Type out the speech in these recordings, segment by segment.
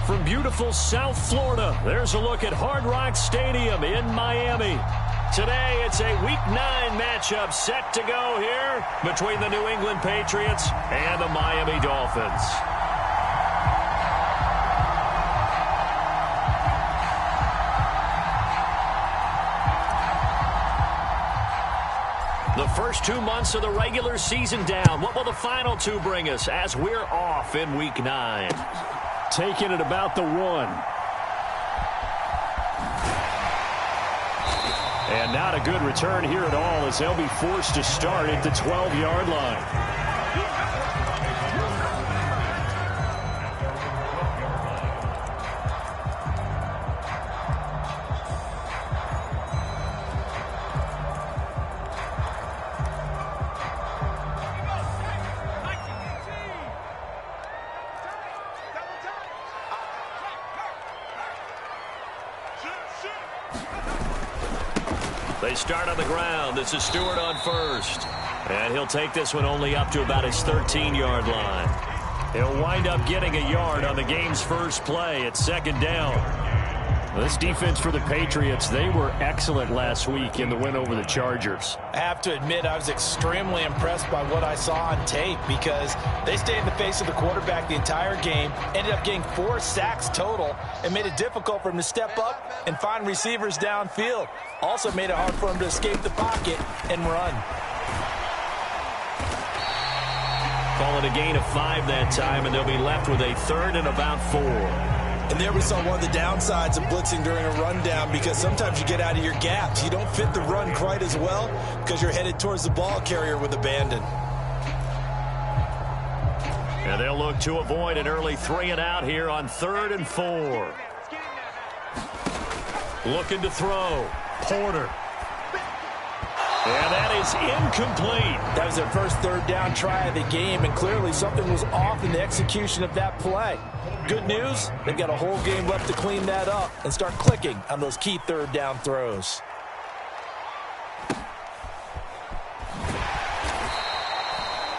From beautiful South Florida, there's a look at Hard Rock Stadium in Miami. Today, it's a Week 9 matchup set to go here between the New England Patriots and the Miami Dolphins. The first 2 months of the regular season down. What will the final 2 bring us as we're off in Week 9? Taking it about the 1. And not a good return here at all as they'll be forced to start at the 12-yard line. They start on the ground. This is Stewart on first. And he'll take this one only up to about his 13-yard line. He'll wind up getting a yard on the game's first play at second down. This defense for the Patriots, they were excellent last week in the win over the Chargers. I have to admit, I was extremely impressed by what I saw on tape because they stayed in the face of the quarterback the entire game, ended up getting 4 sacks total, and made it difficult for him to step up and find receivers downfield. Also made it hard for him to escape the pocket and run. Call it a gain of 5 that time, and they'll be left with a 3rd and about 4. And there we saw one of the downsides of blitzing during a rundown because sometimes you get out of your gaps. You don't fit the run quite as well because you're headed towards the ball carrier with abandon. And they'll look to avoid an early 3 and out here on 3rd and 4. Looking to throw. Porter. And that is incomplete. That was their first 3rd down try of the game, and clearly something was off in the execution of that play. Good news, they've got a whole game left to clean that up and start clicking on those key 3rd down throws.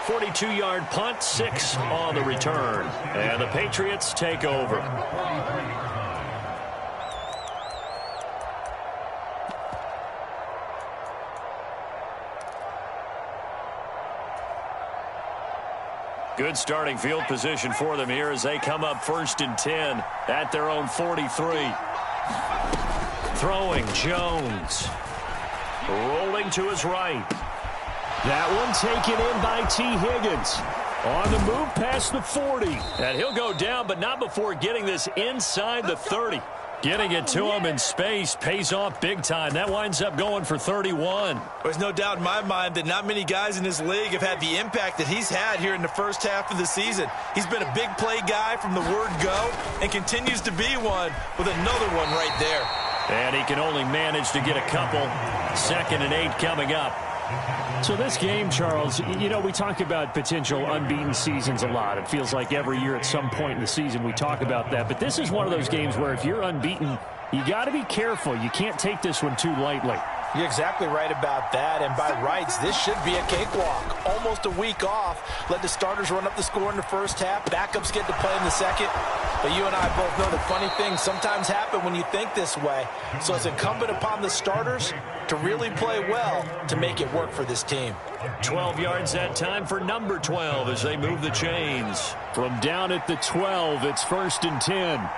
.42-yard punt, 6 on the return. And the Patriots take over. Good starting field position for them here as they come up 1st and 10 at their own 43. Throwing Jones. Rolling to his right. That one taken in by T. Higgins. On the move past the 40. And he'll go down, but not before getting this inside the 30. Getting it to him in space pays off big time. That winds up going for 31. There's no doubt in my mind that not many guys in this league have had the impact that he's had here in the first half of the season. He's been a big play guy from the word go and continues to be one with another one right there. And he can only manage to get a couple. 2nd and 8 coming up. So this game, Charles, you know, we talk about potential unbeaten seasons a lot. It feels like every year at some point in the season we talk about that. But this is one of those games where if you're unbeaten, you got to be careful. You can't take this one too lightly. You're exactly right about that, and by rights, this should be a cakewalk. Almost a week off. Let the starters run up the score in the first half. Backups get to play in the second. But you and I both know that funny things sometimes happen when you think this way. So it's incumbent upon the starters to really play well to make it work for this team. 12 yards that time for number 12 as they move the chains. From down at the 12, it's 1st and 10.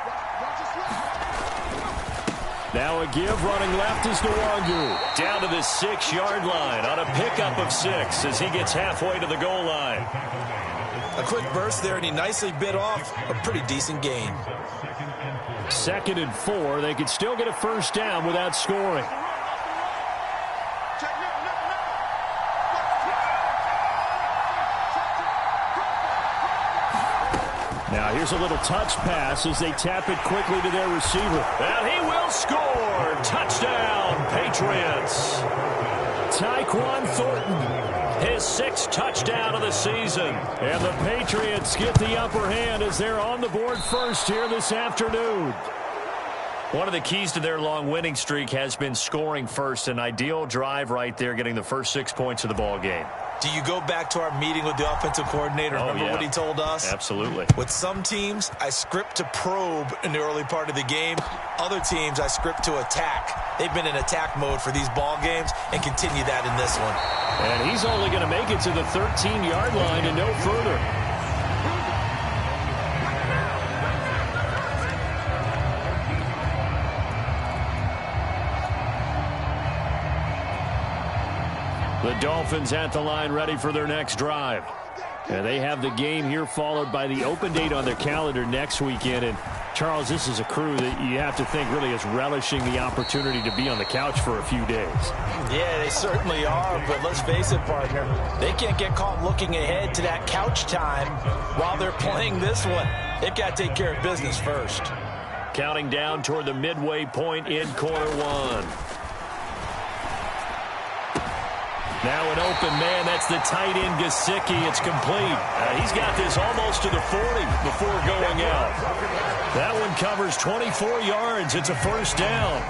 Now a give, running left is Nwangu. Down to the 6-yard line on a pickup of 6 as he gets halfway to the goal line. A quick burst there, and he nicely bit off a pretty decent gain. 2nd and 4. They could still get a 1st down without scoring. Now here's a little touch pass as they tap it quickly to their receiver. And he will score. Touchdown, Patriots. Tyquan Thornton. His 6th touchdown of the season. And the Patriots get the upper hand as they're on the board first here this afternoon. One of the keys to their long winning streak has been scoring first. An ideal drive right there, getting the first 6 points of the ball game. Do you go back to our meeting with the offensive coordinator? Remember what he told us? Absolutely. With some teams, I script to probe in the early part of the game. Other teams, I script to attack. They've been in attack mode for these ball games and continue that in this one. And he's only going to make it to the 13-yard line and no further. The Dolphins at the line ready for their next drive. And they have the game here followed by the open date on their calendar next weekend. And, Charles, this is a crew that you have to think really is relishing the opportunity to be on the couch for a few days. Yeah, they certainly are, but let's face it, partner. They can't get caught looking ahead to that couch time while they're playing this one. They've got to take care of business first. Counting down toward the midway point in quarter one. Now an open man. That's the tight end, Gesicki. It's complete. He's got this almost to the 40 before going out. That one covers 24 yards. It's a first down.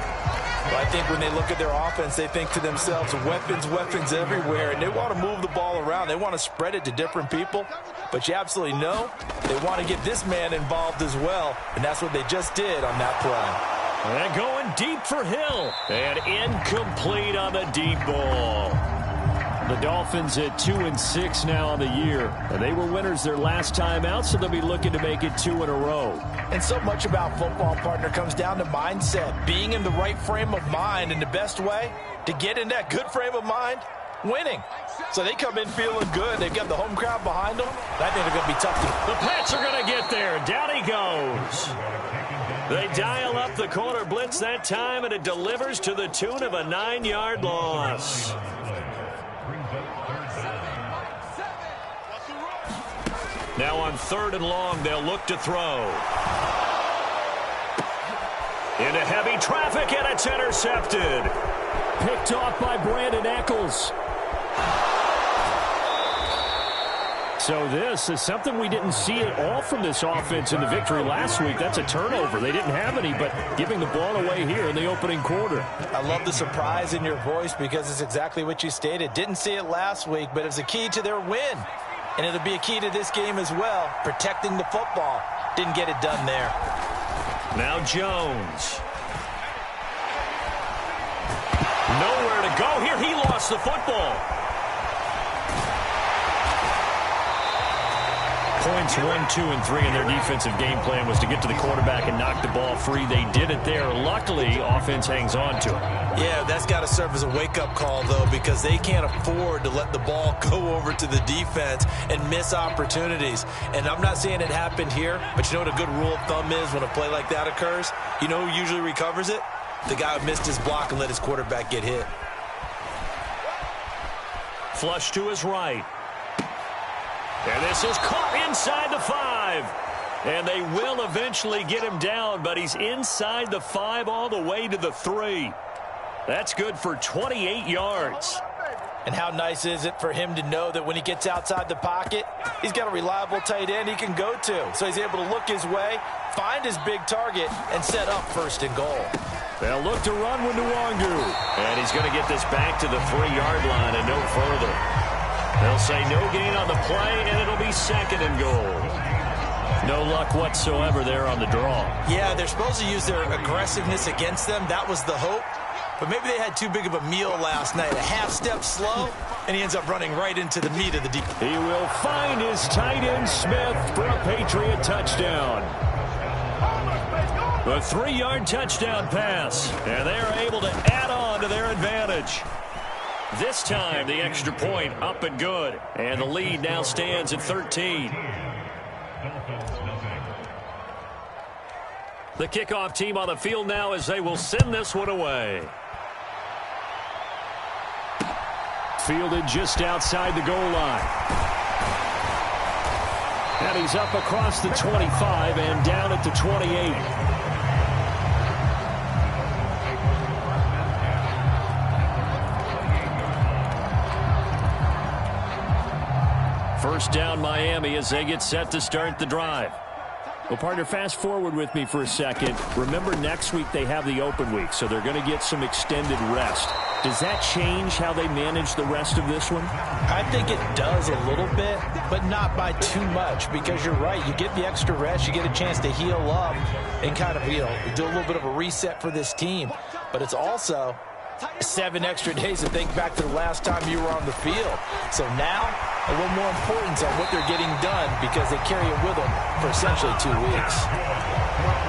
Well, I think when they look at their offense, they think to themselves, weapons, weapons everywhere, and they want to move the ball around. They want to spread it to different people, but you absolutely know they want to get this man involved as well, and that's what they just did on that play. And going deep for Hill, and incomplete on the deep ball. The Dolphins at 2-6 now on the year. And they were winners their last time out, so they'll be looking to make it 2 in a row. And so much about football, partner, comes down to mindset. Being in the right frame of mind, and the best way to get in that good frame of mind, winning. So they come in feeling good. They've got the home crowd behind them. I think they're going to be tough to... The Pats are going to get there. Down he goes. They dial up the corner blitz that time, and it delivers to the tune of a 9-yard loss. Now on 3rd and long, they'll look to throw. Into heavy traffic, and it's intercepted. Picked off by Brandon Eccles. So this is something we didn't see at all from this offense in the victory last week. That's a turnover. They didn't have any, but giving the ball away here in the opening quarter. I love the surprise in your voice because it's exactly what you stated. Didn't see it last week, but it was a key to their win. And it'll be a key to this game as well, protecting the football. Didn't get it done there. Now Jones. Nowhere to go here. He lost the football. Points 1, 2, and 3 in their defensive game plan was to get to the quarterback and knock the ball free. They did it there. Luckily, offense hangs on to it. Yeah, that's got to serve as a wake-up call, though, because they can't afford to let the ball go over to the defense and miss opportunities. And I'm not saying it happened here, but you know what a good rule of thumb is when a play like that occurs? You know who usually recovers it? The guy who missed his block and let his quarterback get hit. Flush to his right. And this is caught inside the 5. And they will eventually get him down, but he's inside the 5 all the way to the 3. That's good for 28 yards. And how nice is it for him to know that when he gets outside the pocket, he's got a reliable tight end he can go to. So he's able to look his way, find his big target, and set up 1st and goal. They'll look to run with Nwangu. And he's going to get this back to the 3-yard line and no further. They'll say no gain on the play, and it'll be 2nd and goal. No luck whatsoever there on the draw. Yeah, they're supposed to use their aggressiveness against them. That was the hope. But maybe they had too big of a meal last night. A half step slow, and he ends up running right into the meat of the deep. He will find his tight end, Smith, for a Patriot touchdown. A 3-yard touchdown pass, and they are able to add on to their advantage. This time, the extra point up and good. And the lead now stands at 13. The kickoff team on the field now as they will send this one away. Fielded just outside the goal line. And he's up across the 25 and down at the 28. First down Miami as they get set to start the drive. Well, partner, fast forward with me for a second. Remember, next week they have the open week, so they're going to get some extended rest. Does that change how they manage the rest of this one? I think it does a little bit, but not by too much, because you're right. You get the extra rest. You get a chance to heal up and kind of, do a little bit of a reset for this team. But it's also 7 extra days to think back to the last time you were on the field. So now, a little more importance on what they're getting done because they carry it with them for essentially 2 weeks.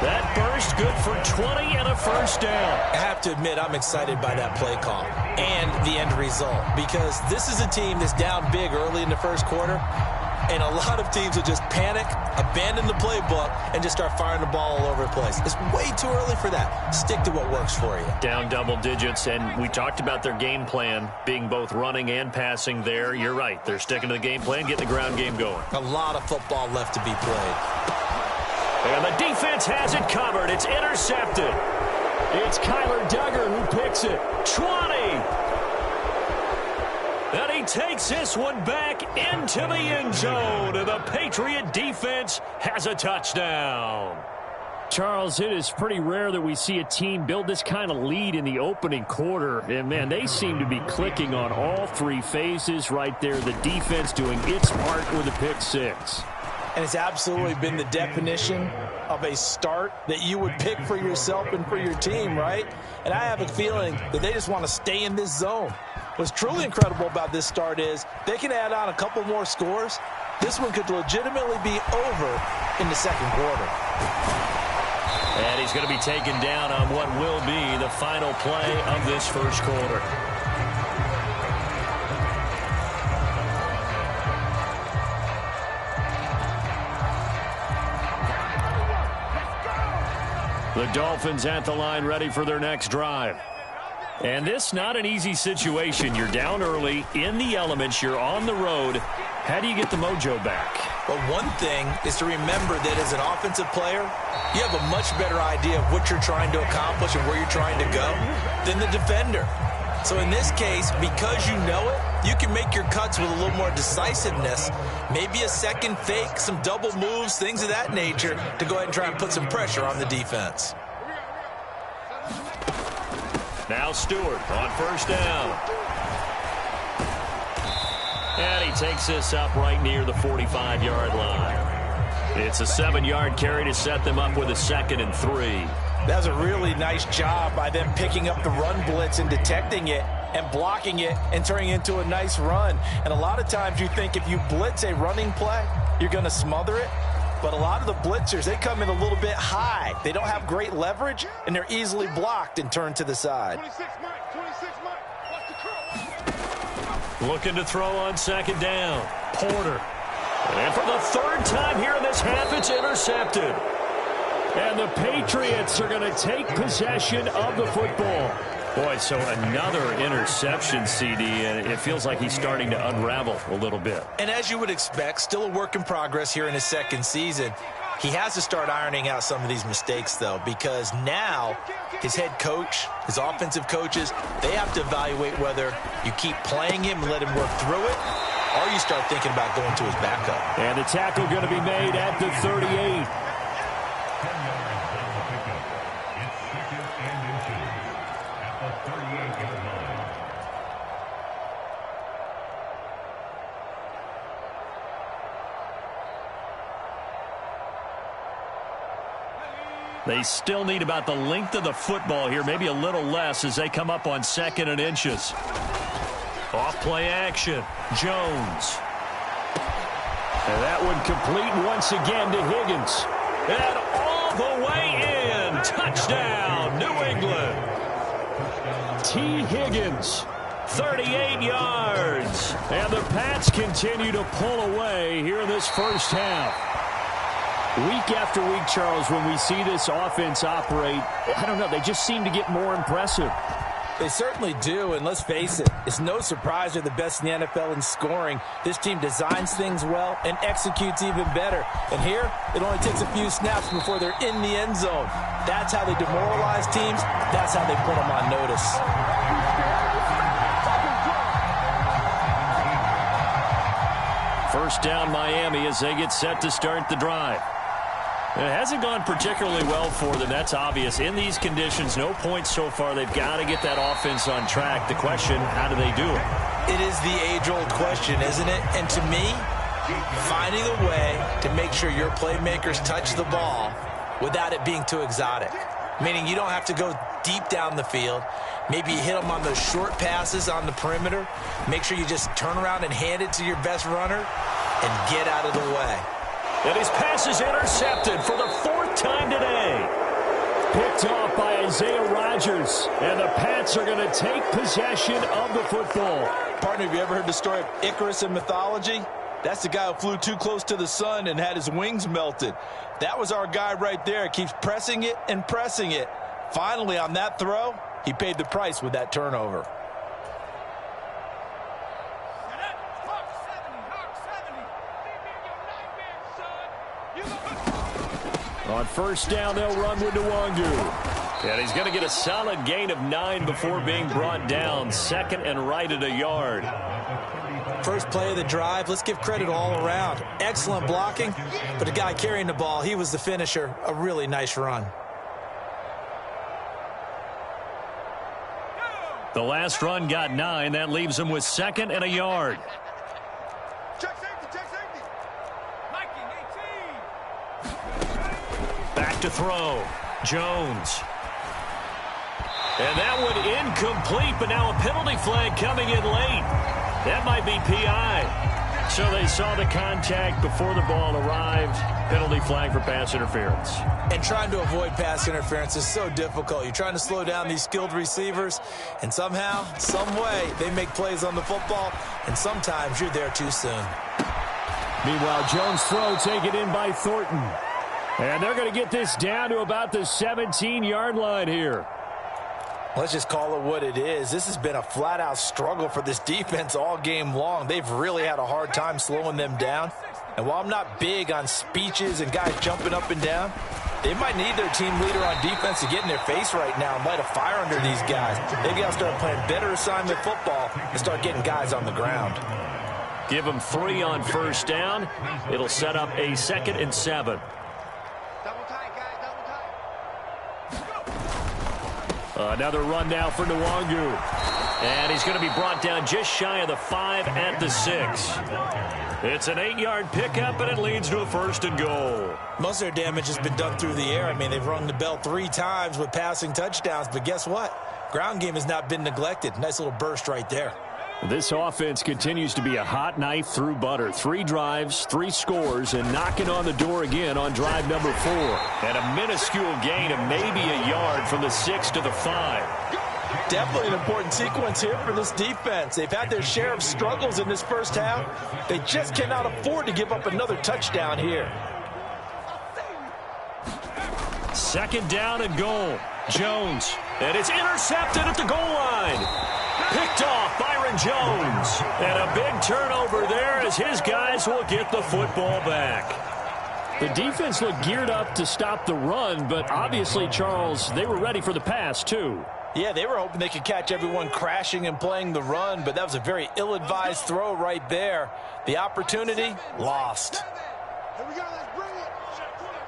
That burst good for 20 and a first down. I have to admit, I'm excited by that play call and the end result because this is a team that's down big early in the first quarter, and a lot of teams will just panic, abandon the playbook, and just start firing the ball all over the place. It's way too early for that. Stick to what works for you. Down double digits, and we talked about their game plan being both running and passing there. You're right. They're sticking to the game plan, getting the ground game going. A lot of football left to be played. And the defense has it covered. It's intercepted. It's Kyler Duggar who picks it. 20. And he takes this one back into the end zone. And the Patriot defense has a touchdown. Charles, it is pretty rare that we see a team build this kind of lead in the opening quarter. And, man, they seem to be clicking on all 3 phases right there. The defense doing its part with a pick 6. And it's absolutely been the definition of a start that you would pick for yourself and for your team, right? And I have a feeling that they just want to stay in this zone. What's truly incredible about this start is they can add on a couple more scores. This one could legitimately be over in the second quarter. And he's going to be taken down on what will be the final play of this first quarter. The Dolphins at the line, ready for their next drive. And this not an easy situation. You're down early, in the elements, you're on the road. How do you get the mojo back? Well, one thing is to remember that as an offensive player, you have a much better idea of what you're trying to accomplish and where you're trying to go than the defender. So in this case, because you know it, you can make your cuts with a little more decisiveness, maybe a second fake, some double moves, things of that nature, to go ahead and try and put some pressure on the defense. Now Stewart on first down. And he takes this up right near the 45-yard line. It's a 7-yard carry to set them up with a 2nd and 3. That was a really nice job by them picking up the run blitz and detecting it and blocking it and turning it into a nice run. And a lot of times you think if you blitz a running play, you're going to smother it. But a lot of the blitzers, they come in a little bit high. They don't have great leverage, and they're easily blocked and turned to the side. 26 Mike. Watch the curl. Looking to throw on second down. Porter. And for the 3rd time here in this half, it's intercepted. And the Patriots are going to take possession of the football. Boy, so another interception, CD, and it feels like he's starting to unravel a little bit. And as you would expect, still a work in progress here in his 2nd season. He has to start ironing out some of these mistakes, though, because now his head coach, his offensive coaches, they have to evaluate whether you keep playing him and let him work through it, or you start thinking about going to his backup. And the tackle going to be made at the 38. They still need about the length of the football here, maybe a little less as they come up on 2nd and inches. Off play action. Jones. And that one complete once again to Higgins. And all the way in. Touchdown, New England. T. Higgins. 38 yards. And the Pats continue to pull away here in this first half. Week after week, Charles, when we see this offense operate, I don't know, they just seem to get more impressive. They certainly do, and let's face it, it's no surprise they're the best in the NFL in scoring. This team designs things well and executes even better. And here, it only takes a few snaps before they're in the end zone. That's how they demoralize teams. That's how they put them on notice. First down, Miami, as they get set to start the drive. It hasn't gone particularly well for them. That's obvious. In these conditions, no points so far. They've got to get that offense on track. The question, how do they do it? It is the age-old question, isn't it? And to me, finding a way to make sure your playmakers touch the ball without it being too exotic. Meaning you don't have to go deep down the field. Maybe you hit them on those short passes on the perimeter. Make sure you just turn around and hand it to your best runner and get out of the way. And his pass is intercepted for the 4th time today. Picked off by Isaiah Rodgers. And the Pats are going to take possession of the football. Partner, have you ever heard the story of Icarus in mythology? That's the guy who flew too close to the sun and had his wings melted. That was our guy right there. Keeps pressing it and pressing it. Finally, on that throw, he paid the price with that turnover. On first down, they'll run with Nwangu. And he's going to get a solid gain of 9 before being brought down. 2nd and right at a yard. First play of the drive, let's give credit all around. Excellent blocking, but the guy carrying the ball, he was the finisher. A really nice run. The last run got 9. That leaves him with 2nd and a yard. Check safety, check safety. Mikey, 18. Back to throw. Jones. And that one incomplete, but now a penalty flag coming in late. That might be PI. So they saw the contact before the ball arrived. Penalty flag for pass interference. And trying to avoid pass interference is so difficult. You're trying to slow down these skilled receivers, and somehow, some way, they make plays on the football, and sometimes you're there too soon. Meanwhile, Jones' throw taken in by Thornton. And they're going to get this down to about the 17-yard line here. Let's just call it what it is. This has been a flat-out struggle for this defense all game long. They've really had a hard time slowing them down. And while I'm not big on speeches and guys jumping up and down, they might need their team leader on defense to get in their face right now and light a fire under these guys. They've got to start playing better assignment football and start getting guys on the ground. Give them 3 on first down. It'll set up a 2nd and 7. Double tight, guys, double tight. Another run now for Nwangu. And he's going to be brought down just shy of the 5 at the 6. It's an 8-yard pickup, and it leads to a 1st and goal. Most of their damage has been done through the air. I mean, they've rung the bell 3 times with passing touchdowns, but guess what? Ground game has not been neglected. Nice little burst right there. This offense continues to be a hot knife through butter. 3 drives, 3 scores, and knocking on the door again on drive number 4. And a minuscule gain of maybe a yard from the 6 to the 5. Definitely an important sequence here for this defense. They've had their share of struggles in this first half. They just cannot afford to give up another touchdown here. 2nd down and goal. Jones. And it's intercepted at the goal line. Picked off Byron Jones. And a big turnover there as his guys will get the football back. The defense looked geared up to stop the run, but obviously, Charles, they were ready for the pass, too. Yeah, they were hoping they could catch everyone crashing and playing the run, but that was a very ill-advised throw right there. The opportunity, lost. Here we go, let's bring it.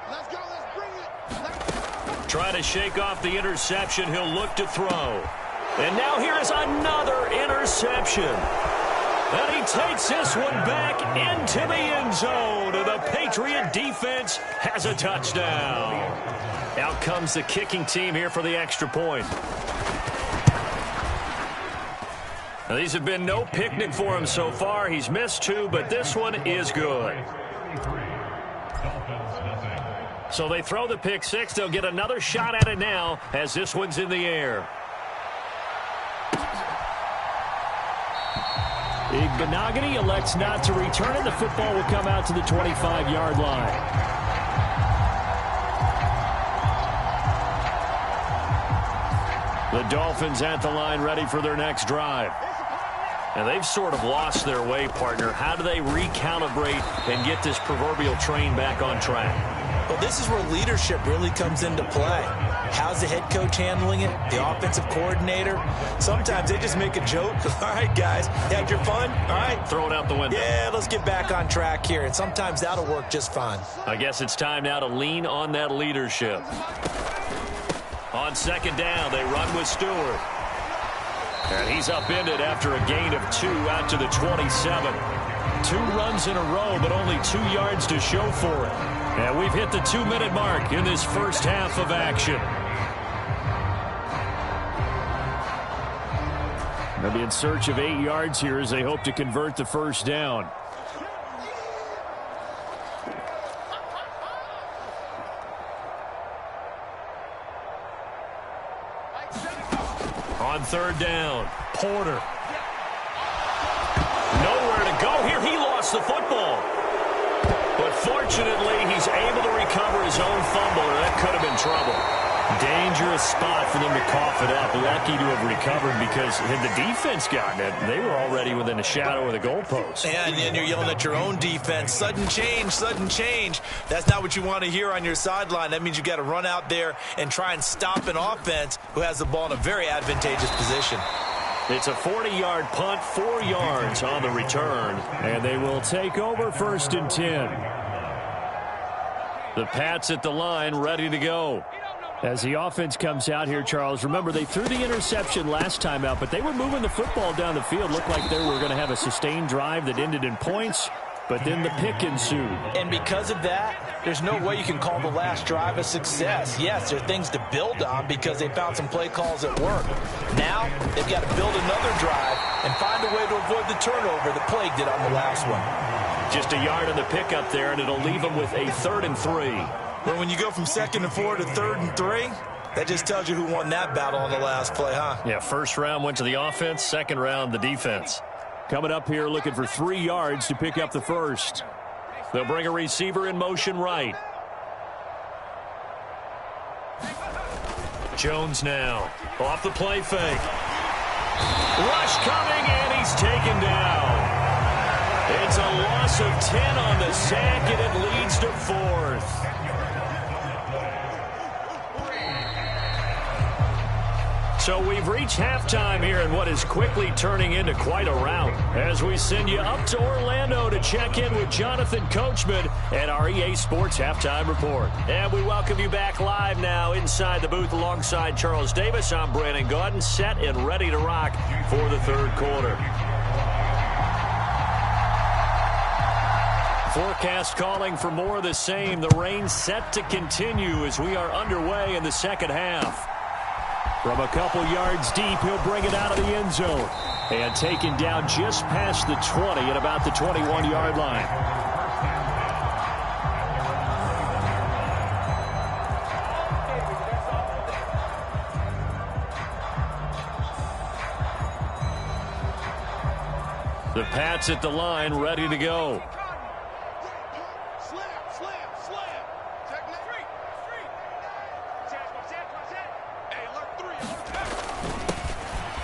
Let's go, let's bring it. Trying to shake off the interception. He'll look to throw. And now here is another interception. And he takes this one back into the end zone. And the Patriot defense has a touchdown. Out comes the kicking team here for the extra point. Now, these have been no picnic for him so far. He's missed 2, but this one is good. So they throw the pick 6. They'll get another shot at it now as this one's in the air. Igbinoghene elects not to return it. The football will come out to the 25-yard line. The Dolphins at the line ready for their next drive. And they've sort of lost their way, partner. How do they recalibrate and get this proverbial train back on track? Well, this is where leadership really comes into play. How's the head coach handling it? The offensive coordinator? Sometimes they just make a joke. All right, guys, you had your fun? All right. Throw it out the window. Yeah, let's get back on track here. And sometimes that'll work just fine. I guess it's time now to lean on that leadership. On second down, they run with Stewart. And he's upended after a gain of 2 out to the 27. 2 runs in a row, but only 2 yards to show for it. And we've hit the 2-minute mark in this first half of action. They'll be in search of 8 yards here as they hope to convert the first down. On third down, Porter. Nowhere to go here. He lost the football. But fortunately, he's able to recover his own fumble, or that could have been trouble. Dangerous spot for them to cough it up. Lucky to have recovered because had the defense gotten it, they were already within a shadow of the goalpost. And then you're yelling at your own defense. Sudden change, sudden change. That's not what you want to hear on your sideline. That means you got to run out there and try and stop an offense who has the ball in a very advantageous position. It's a 40-yard punt, 4 yards on the return. And they will take over 1st and 10. The Pats at the line, ready to go. As the offense comes out here, Charles, remember they threw the interception last time out, but they were moving the football down the field. Looked like they were going to have a sustained drive that ended in points, but then the pick ensued. And because of that, there's no way you can call the last drive a success. Yes, there are things to build on because they found some play calls that work. Now, they've got to build another drive and find a way to avoid the turnover that plagued it on the last one. Just a yard on the pickup there, and it'll leave them with a 3rd and 3. But when you go from 2nd and 4 to 3rd and 3, that just tells you who won that battle on the last play, huh? Yeah, first round went to the offense, second round the defense. Coming up here looking for 3 yards to pick up the first. They'll bring a receiver in motion right. Jones now off the play fake. Rush coming, and he's taken down. It's a loss of 10 on the sack, and it leads to 4th. So we've reached halftime here in what is quickly turning into quite a rout as we send you up to Orlando to check in with Jonathan Coachman at our EA Sports Halftime Report. And we welcome you back live now inside the booth alongside Charles Davis. I'm Brandon Gaudin, set and ready to rock for the 3rd quarter. Forecast calling for more of the same. The rain set to continue as we are underway in the second half. From a couple yards deep, he'll bring it out of the end zone. And taken down just past the 20 at about the 21-yard line. The Pats at the line, ready to go.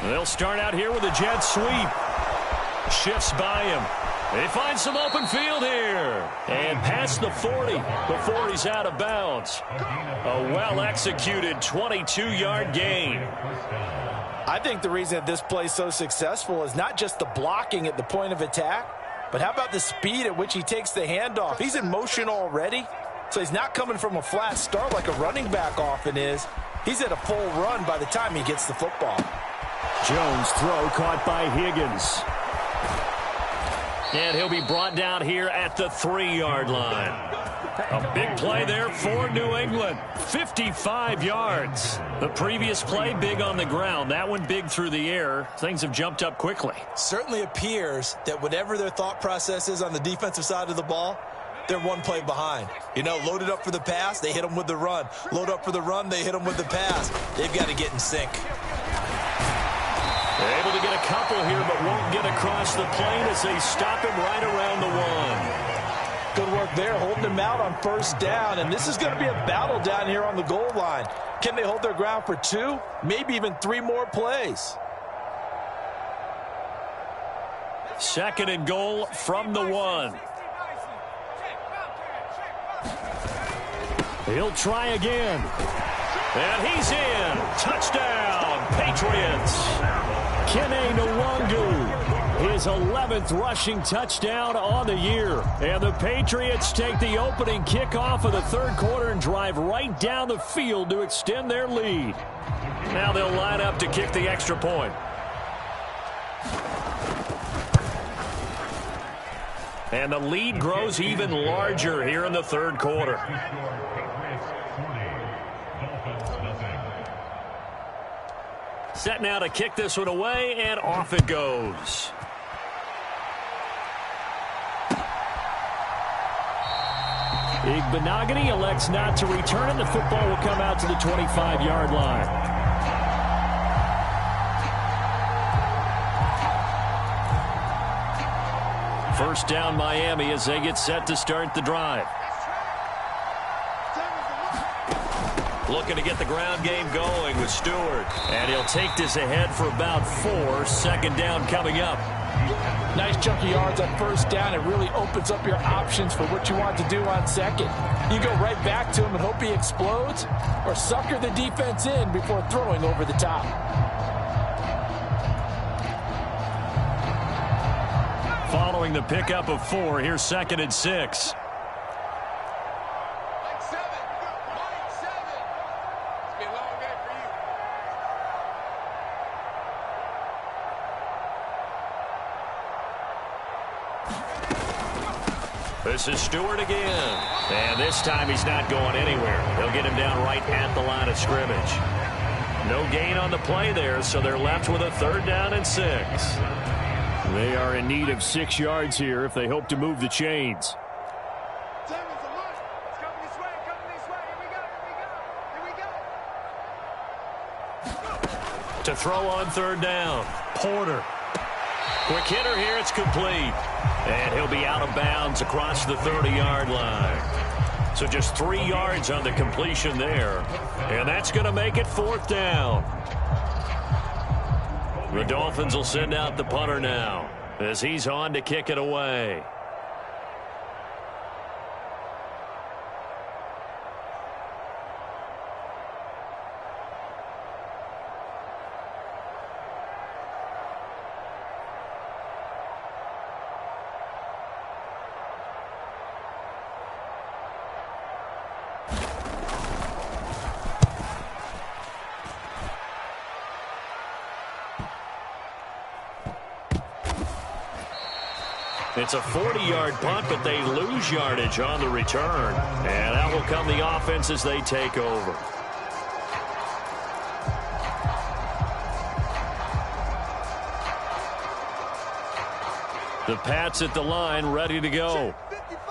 They'll start out here with a jet sweep. Shifts by him. They find some open field here. And past the 40 before he's out of bounds. A well-executed 22-yard gain. I think the reason that this play is so successful is not just the blocking at the point of attack, but how about the speed at which he takes the handoff? He's in motion already, so he's not coming from a flat start like a running back often is. He's at a full run by the time he gets the football. Jones' throw caught by Higgins. And he'll be brought down here at the 3-yard line. A big play there for New England. 55 yards. The previous play, big on the ground. That one big through the air. Things have jumped up quickly. Certainly appears that whatever their thought process is on the defensive side of the ball, they're one play behind. You know, loaded up for the pass, they hit them with the run. Load up for the run, they hit them with the pass. They've got to get in sync. They're able to get a couple here, but won't get across the plane as they stop him right around the 1. Good work there, holding him out on first down. And this is going to be a battle down here on the goal line. Can they hold their ground for 2, maybe even 3 more plays? Second and goal from the 1. He'll try again. And he's in. Touchdown, Patriots. Kene Nwangu, his 11th rushing touchdown on the year. And the Patriots take the opening kickoff of the third quarter and drive right down the field to extend their lead. Now they'll line up to kick the extra point. And the lead grows even larger here in the third quarter. Set now to kick this one away, and off it goes. Igbenogany elects not to return, and the football will come out to the 25-yard line. First down, Miami, as they get set to start the drive. Looking to get the ground game going with Stewart. And he'll take this ahead for about 4. Second down coming up. Nice chunk of yards on first down. It really opens up your options for what you want to do on second. You go right back to him and hope he explodes, or sucker the defense in before throwing over the top. Following the pickup of 4, here's second and 6. This is Stewart again. And this time he's not going anywhere. They'll get him down right at the line of scrimmage. No gain on the play there, so they're left with a third down and 6. They are in need of 6 yards here if they hope to move the chains. To throw on third down, Porter. Quick hitter here, it's complete. And he'll be out of bounds across the 30-yard line. So just 3 yards on the completion there. And that's going to make it fourth down. The Dolphins will send out the punter now as he's on to kick it away. It's a 40-yard punt, but they lose yardage on the return. And out will come the offense as they take over. The Pats at the line, ready to go.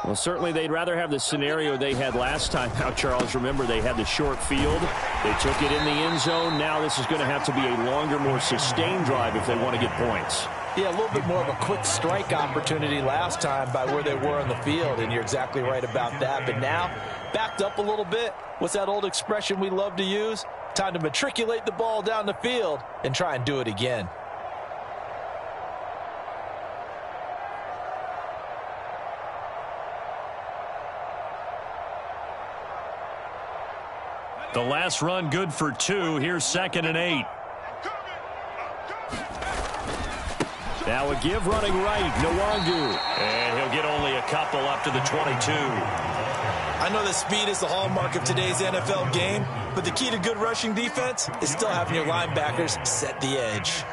Well, certainly they'd rather have the scenario they had last time. Now, Charles, remember they had the short field. They took it in the end zone. Now this is going to have to be a longer, more sustained drive if they want to get points. Yeah, a little bit more of a quick strike opportunity last time by where they were on the field, and you're exactly right about that. But now, backed up a little bit. What's that old expression we love to use? Time to matriculate the ball down the field and try and do it again. The last run good for 2. Here's second and 8. Now a give running right, Nwangu. And he'll get only a couple up to the 22. I know that speed is the hallmark of today's NFL game, but the key to good rushing defense is still having your linebackers set the edge.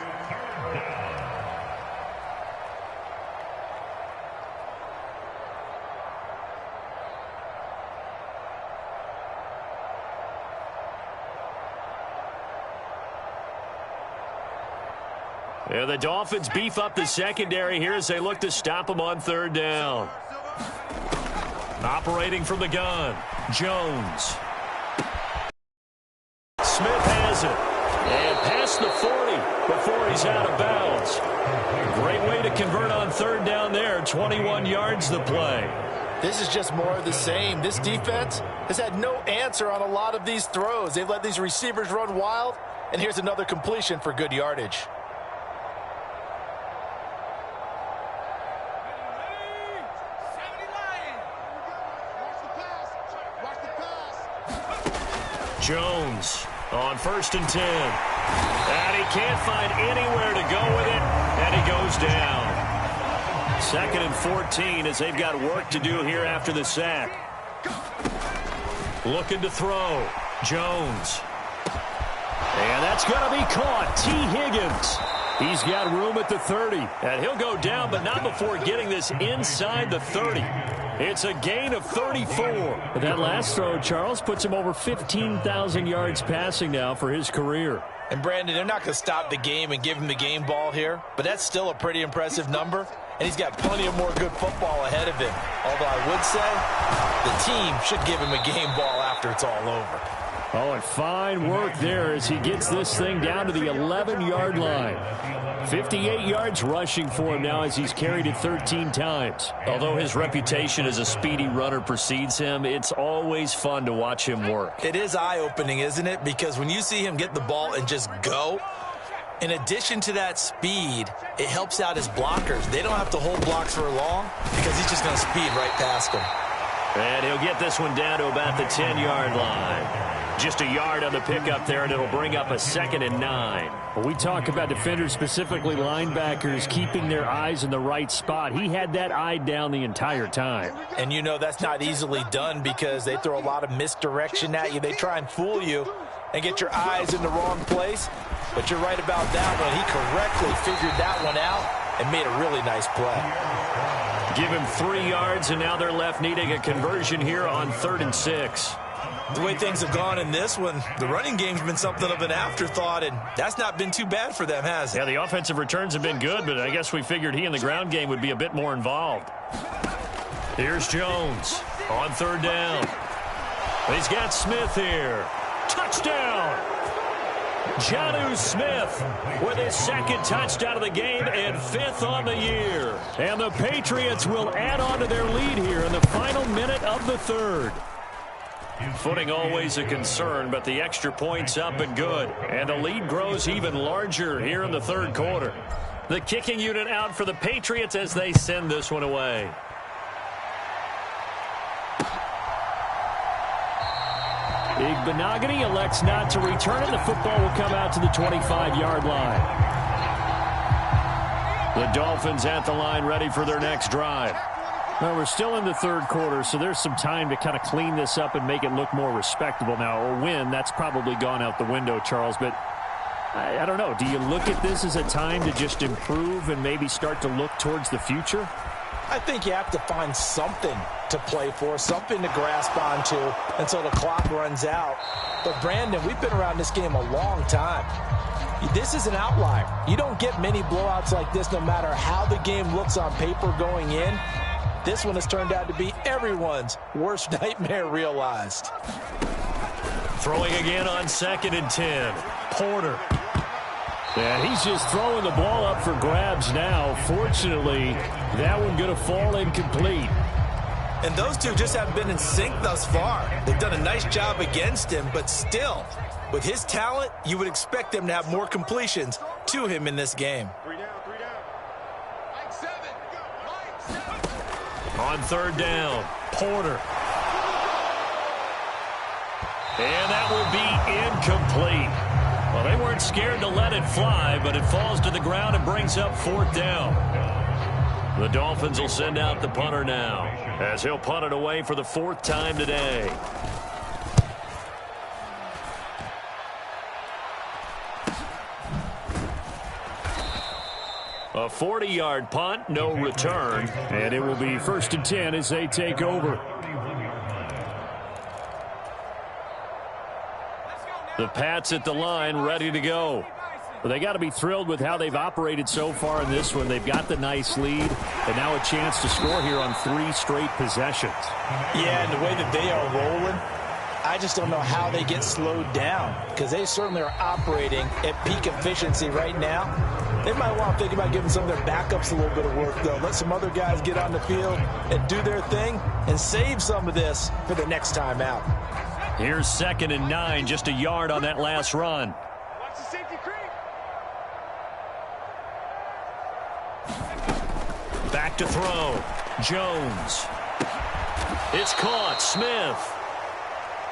And the Dolphins beef up the secondary here as they look to stop them on third down. Operating from the gun, Jones. Smith has it. And past the 40 before he's out of bounds. Great way to convert on third down there. 21 yards the play. This is just more of the same. This defense has had no answer on a lot of these throws. They've let these receivers run wild, and here's another completion for good yardage. Jones on 1st and 10. And he can't find anywhere to go with it, and he goes down. 2nd and 14 as they've got work to do here after the sack. Looking to throw. Jones. And that's going to be caught. T. Higgins. He's got room at the 30. And he'll go down, but not before getting this inside the 30. It's a gain of 34. But that last throw, Charles, puts him over 15,000 yards passing now for his career. And, Brandon, they're not going to stop the game and give him the game ball here, but that's still a pretty impressive number, and he's got plenty of more good football ahead of him. Although I would say the team should give him a game ball after it's all over. Oh, and fine work there as he gets this thing down to the 11-yard line. 58 yards rushing for him now as he's carried it 13 times. Although his reputation as a speedy runner precedes him, it's always fun to watch him work. It is eye-opening, isn't it? Because when you see him get the ball and just go, in addition to that speed, it helps out his blockers. They don't have to hold blocks for long because he's just going to speed right past them. And he'll get this one down to about the 10-yard line. Just a yard on the pickup there, and it'll bring up a 2nd and 9. When we talk about defenders, specifically linebackers, keeping their eyes in the right spot, he had that eye down the entire time. And you know that's not easily done because they throw a lot of misdirection at you. They try and fool you and get your eyes in the wrong place. But you're right about that one. He correctly figured that one out and made a really nice play. Give him 3 yards, and now they're left needing a conversion here on 3rd and 6. The way things have gone in this one, the running game's been something of an afterthought, and that's not been too bad for them, has it? Yeah, the offensive returns have been good, but I guess we figured he in the ground game would be a bit more involved. Here's Jones on 3rd down. He's got Smith here. Touchdown! Jonnu Smith with his 2nd touchdown of the game and 5th on the year. And the Patriots will add on to their lead here in the final minute of the 3rd. Footing always a concern, but the extra point's up and good. And the lead grows even larger here in the 3rd quarter. The kicking unit out for the Patriots as they send this one away. Igbenogany elects not to return it. The football will come out to the 25-yard line. The Dolphins at the line ready for their next drive. Well, we're still in the 3rd quarter, so there's some time to kind of clean this up and make it look more respectable. Now, a win, that's probably gone out the window, Charles, but I don't know. Do you look at this as a time to just improve and maybe start to look towards the future? I think you have to find something to play for, something to grasp onto until the clock runs out. But, Brandon, we've been around this game a long time. This is an outlier. You don't get many blowouts like this no matter how the game looks on paper going in. This one has turned out to be everyone's worst nightmare realized. Throwing again on 2nd and 10. Porter. And he's just throwing the ball up for grabs now. Fortunately, that one going to fall incomplete. And those two just haven't been in sync thus far. They've done a nice job against him, but still, with his talent, you would expect them to have more completions to him in this game. On 3rd down, Porter. And that will be incomplete. Well, they weren't scared to let it fly, but it falls to the ground and brings up 4th down. The Dolphins will send out the punter now, as he'll punt it away for the 4th time today. A 40-yard punt, no return. And it will be 1st and 10 as they take over. The Pats at the line, ready to go. Well, they got to be thrilled with how they've operated so far in this one. They've got the nice lead, and now a chance to score here on 3 straight possessions. Yeah, and the way that they are rolling, I just don't know how they get slowed down because they certainly are operating at peak efficiency right now. They might want to think about giving some of their backups a little bit of work, though. Let some other guys get on the field and do their thing and save some of this for the next time out. Here's 2nd and 9, just a yard on that last run. Watch the safety creep. Back to throw. Jones. It's caught. Smith.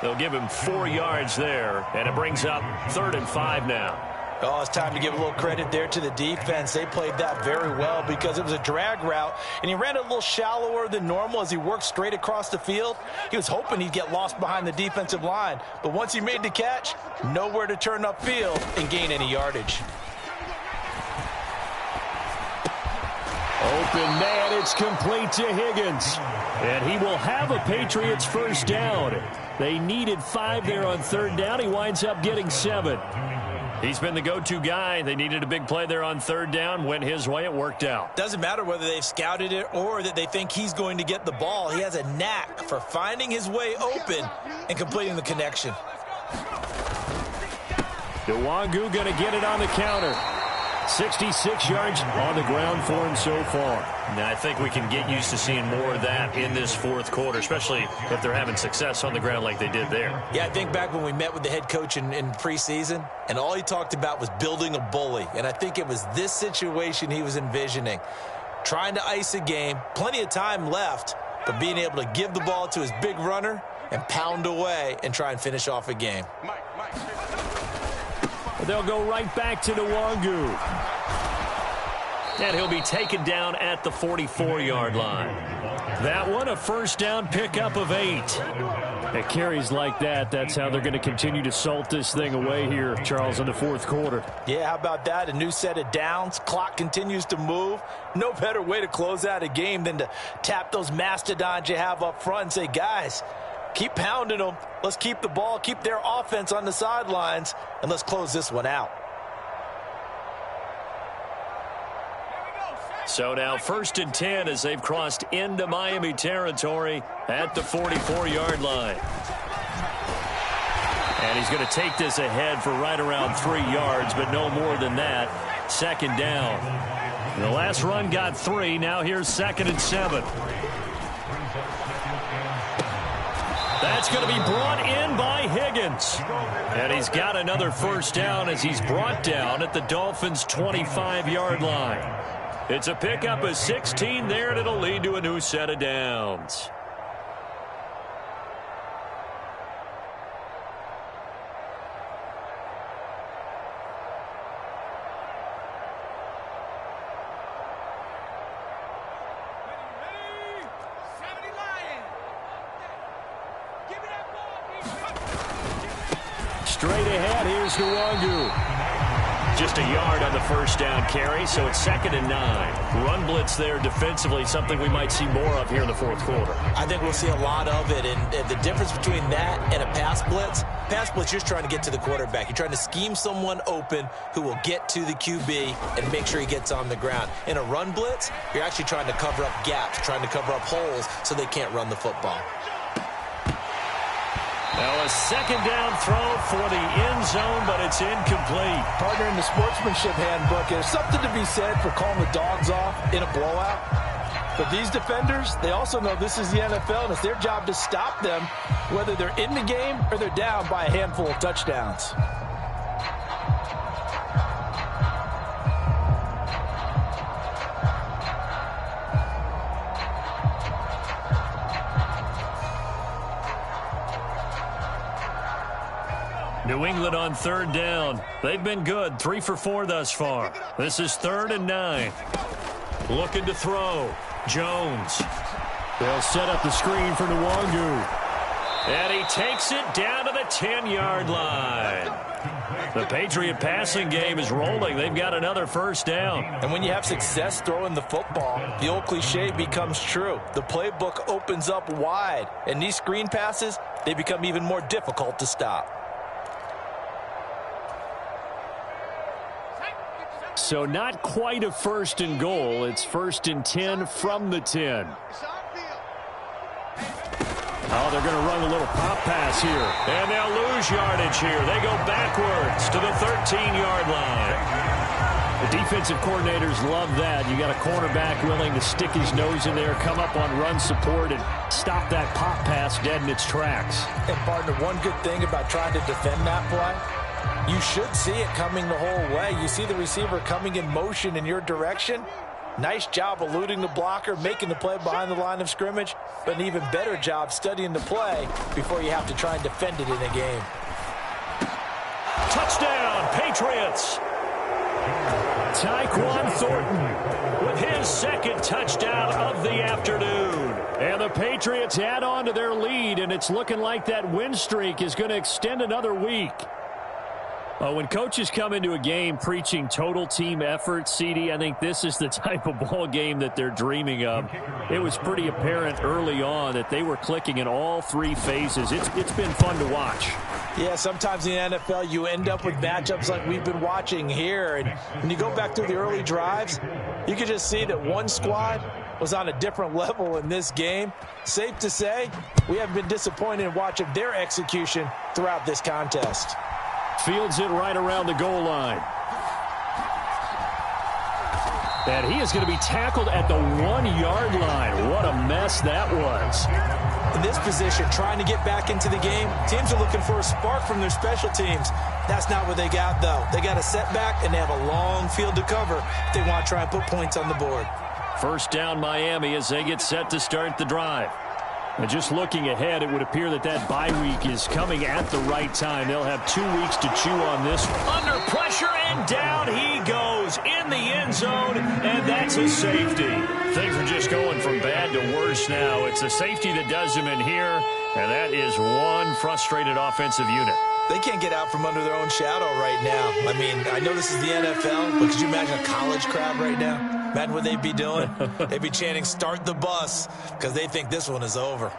They'll give him 4 yards there, and it brings up 3rd and 5 now. Oh, it's time to give a little credit there to the defense. They played that very well because it was a drag route, and he ran a little shallower than normal as he worked straight across the field. He was hoping he'd get lost behind the defensive line, but once he made the catch, nowhere to turn upfield and gain any yardage. Open man, it's complete to Higgins. And he will have a Patriots first down. They needed 5 there on 3rd down. He winds up getting 7. He's been the go-to guy. They needed a big play there on 3rd down. Went his way. It worked out. Doesn't matter whether they've scouted it or that they think he's going to get the ball. He has a knack for finding his way open and completing the connection. Nwangu going to get it on the counter. 66 yards on the ground for him so far. Now, I think we can get used to seeing more of that in this 4th quarter, especially if they're having success on the ground like they did there. Yeah, I think back when we met with the head coach in preseason, and all he talked about was building a bully. And I think it was this situation he was envisioning. Trying to ice a game, plenty of time left, but being able to give the ball to his big runner and pound away and try and finish off a game. They'll go right back to Nwangu. And he'll be taken down at the 44-yard line. That one, a first down pickup of 8. At carries like that, that's how they're going to continue to salt this thing away here, Charles, in the 4th quarter. Yeah, how about that? A new set of downs. Clock continues to move. No better way to close out a game than to tap those mastodons you have up front and say, guys, keep pounding them. Let's keep the ball, keep their offense on the sidelines, and let's close this one out. So now 1st and 10 as they've crossed into Miami territory at the 44-yard line. And he's going to take this ahead for right around 3 yards, but no more than that. 2nd down. The last run got 3. Now here's 2nd and 7. That's going to be brought in by Higgins. And he's got another first down as he's brought down at the Dolphins' 25-yard line. It's a pickup of 16 there, and it'll lead to a new set of downs. Straight ahead, here's Nwangu. Just a yard on the first down carry, so it's 2nd and 9. Run blitz there defensively, something we might see more of here in the 4th quarter. I think we'll see a lot of it, and the difference between that and a pass blitz, you're just trying to get to the quarterback. You're trying to scheme someone open who will get to the QB and make sure he gets on the ground. In a run blitz, you're actually trying to cover up gaps, trying to cover up holes so they can't run the football. Now a 2nd down throw for the end zone, but it's incomplete. Partner, in the sportsmanship handbook, there's something to be said for calling the dogs off in a blowout. But these defenders, they also know this is the NFL, and it's their job to stop them, whether they're in the game or they're down by a handful of touchdowns. New England on 3rd down. They've been good, 3 for 4 thus far. This is 3rd and 9. Looking to throw. Jones. They'll set up the screen for Nwangu. And he takes it down to the 10-yard line. The Patriot passing game is rolling. They've got another first down. And when you have success throwing the football, the old cliche becomes true. The playbook opens up wide. And these screen passes, they become even more difficult to stop. So not quite a 1st and goal. It's 1st and 10 from the 10. Oh, they're going to run a little pop pass here. And they'll lose yardage here. They go backwards to the 13-yard line. The defensive coordinators love that. You got a cornerback willing to stick his nose in there, come up on run support, and stop that pop pass dead in its tracks. And, partner, one good thing about trying to defend that play, you should see it coming the whole way. You see the receiver coming in motion in your direction. Nice job eluding the blocker, making the play behind the line of scrimmage, but an even better job studying the play before you have to try and defend it in a game. Touchdown, Patriots! Tyquan Thornton with his second touchdown of the afternoon. And the Patriots add on to their lead, and it's looking like that win streak is going to extend another week. When coaches come into a game preaching total team effort, CD, I think this is the type of ball game that they're dreaming of. It was pretty apparent early on that they were clicking in all three phases. It's been fun to watch. Yeah, sometimes in the NFL you end up with matchups like we've been watching here. And when you go back through the early drives, you can just see that one squad was on a different level in this game. Safe to say, we haven't been disappointed in watching their execution throughout this contest. Fields it right around the goal line. And he is going to be tackled at the 1-yard line. What a mess that was. In this position, trying to get back into the game, teams are looking for a spark from their special teams. That's not what they got, though. They got a setback, and they have a long field to cover if they want to try and put points on the board. First down, Miami, as they get set to start the drive. And just looking ahead, it would appear that bye week is coming at the right time. They'll have 2 weeks to chew on this one. Under pressure, and down he goes in the end zone, and that's a safety. Things are just going from bad to worse now. It's a safety that does him in here, and that is one frustrated offensive unit. They can't get out from under their own shadow right now. I mean, I know this is the NFL, but could you imagine a college crowd right now? Imagine what they'd be doing. They'd be chanting, "Start the bus," because they think this one is over.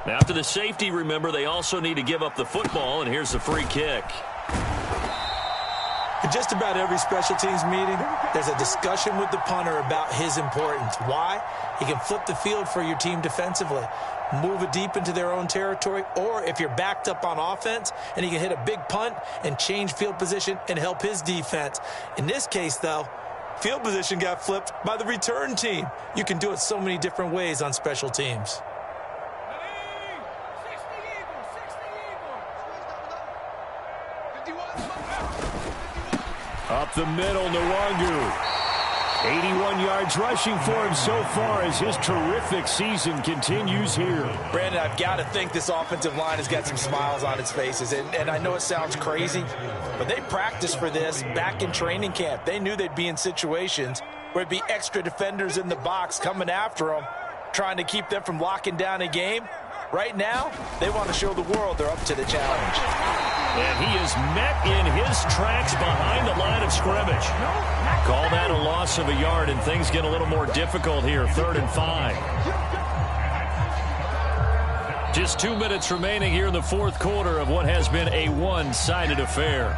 After the safety, remember, they also need to give up the football, and here's the free kick. In just about every special teams meeting, there's a discussion with the punter about his importance. Why? He can flip the field for your team defensively, move it deep into their own territory, or if you're backed up on offense, and he can hit a big punt and change field position and help his defense. In this case, though, field position got flipped by the return team. You can do it so many different ways on special teams. Up the middle, Nwangu. 81 yards rushing for him so far as his terrific season continues here. Brandon, I've got to think this offensive line has got some smiles on its faces. And I know it sounds crazy, but they practiced for this back in training camp. They knew they'd be in situations where it'd be extra defenders in the box coming after them, trying to keep them from locking down a game. Right now, they want to show the world they're up to the challenge. And he is met in his tracks behind the line of scrimmage. Call that a loss of a yard, and things get a little more difficult here. 3rd and 5. Just 2 minutes remaining here in the fourth quarter of what has been a one-sided affair.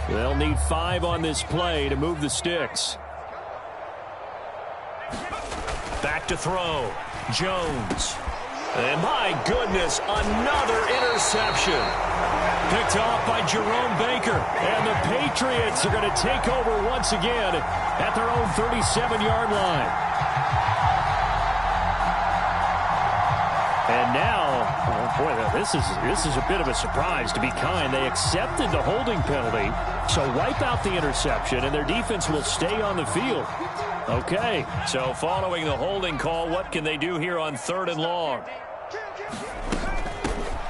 They'll need 5 on this play to move the sticks. Back to throw. Jones. And my goodness, another interception. Picked off by Jerome Baker. And the Patriots are going to take over once again at their own 37-yard line. And now, oh boy, this is a bit of a surprise, to be kind. They accepted the holding penalty, so wipe out the interception, and their defense will stay on the field. Okay. So following the holding call, what can they do here on 3rd and long?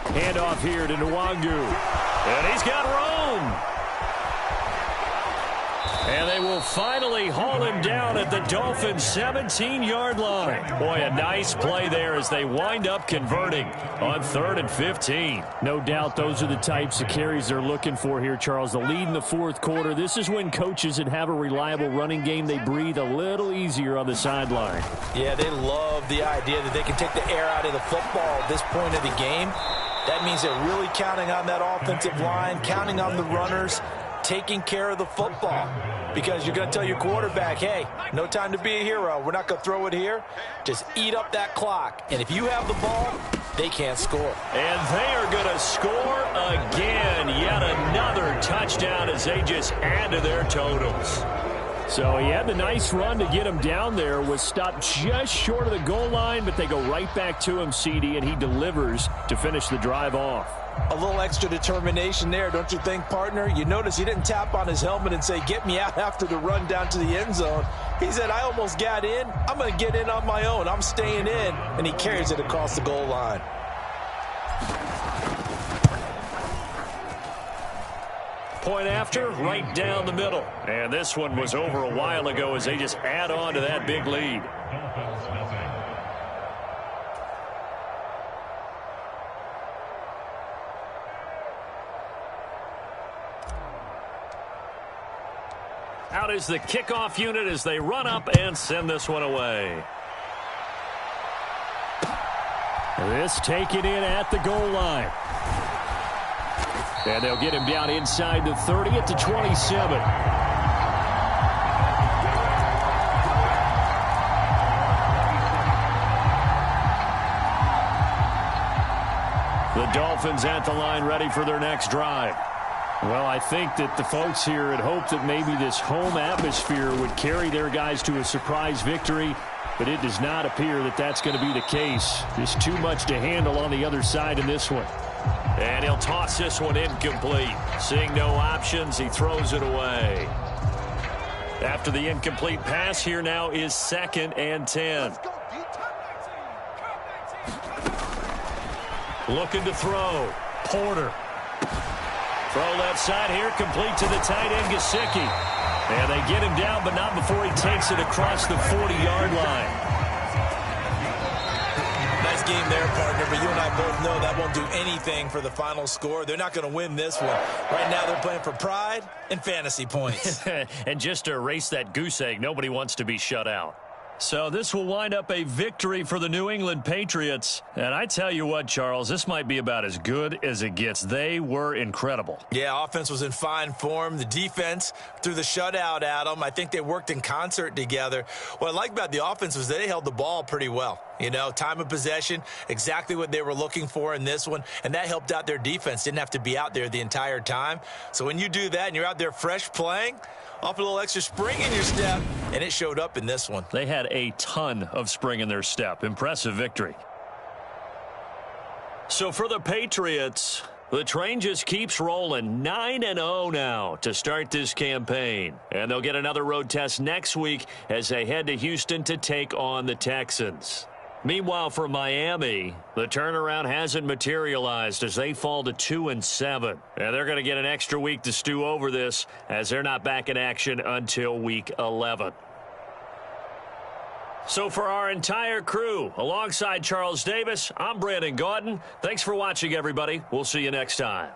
Handoff here to Nwangu. And he's got room. And they will finally haul him down at the Dolphins' 17-yard line. Boy, a nice play there as they wind up converting on 3rd and 15. No doubt those are the types of carries they're looking for here, Charles. The lead in the fourth quarter. This is when coaches that have a reliable running game, they breathe a little easier on the sideline. Yeah, they love the idea that they can take the air out of the football at this point of the game. That means they're really counting on that offensive line, counting on the runners, taking care of the football. Because you're going to tell your quarterback, hey, no time to be a hero. We're not going to throw it here. Just eat up that clock. And if you have the ball, they can't score. And they are going to score again. Yet another touchdown as they just add to their totals. So he had the nice run to get him down there, was stopped just short of the goal line, but they go right back to him, CD, and he delivers to finish the drive off. A little extra determination there, don't you think, partner? You notice he didn't tap on his helmet and say, get me out after the run down to the end zone. He said, I almost got in. I'm going to get in on my own. I'm staying in. And he carries it across the goal line. Point after, right down the middle. And this one was over a while ago as they just add on to that big lead. Out is the kickoff unit as they run up and send this one away. This taken in at the goal line. And they'll get him down inside the 30 at the 27. The Dolphins at the line ready for their next drive. Well, I think that the folks here had hoped that maybe this home atmosphere would carry their guys to a surprise victory, but it does not appear that that's going to be the case. There's too much to handle on the other side in this one. And he'll toss this one incomplete. Seeing no options, he throws it away. After the incomplete pass, here now is 2nd and 10. Looking to throw. Porter. Throw left side here, complete to the tight end, Gesicki. And they get him down, but not before he takes it across the 40-yard line. Nice game there, partner, but you and I both know that won't do anything for the final score. They're not going to win this one. Right now they're playing for pride and fantasy points. And just to erase that goose egg, nobody wants to be shut out. So this will wind up a victory for the New England Patriots. And I tell you what, Charles, this might be about as good as it gets. They were incredible. Yeah, offense was in fine form. The defense threw the shutout at them. I think they worked in concert together. What I like about the offense was they held the ball pretty well. You know, time of possession, exactly what they were looking for in this one. And that helped out their defense. Didn't have to be out there the entire time. So when you do that and you're out there fresh playing, off a little extra spring in your step, and it showed up in this one. They had a ton of spring in their step. Impressive victory. So for the Patriots, the train just keeps rolling. 9-0 now to start this campaign. And they'll get another road test next week as they head to Houston to take on the Texans. Meanwhile, for Miami, the turnaround hasn't materialized as they fall to 2-7. And they're going to get an extra week to stew over this as they're not back in action until week 11. So for our entire crew, alongside Charles Davis, I'm Brandon Gaudin. Thanks for watching, everybody. We'll see you next time.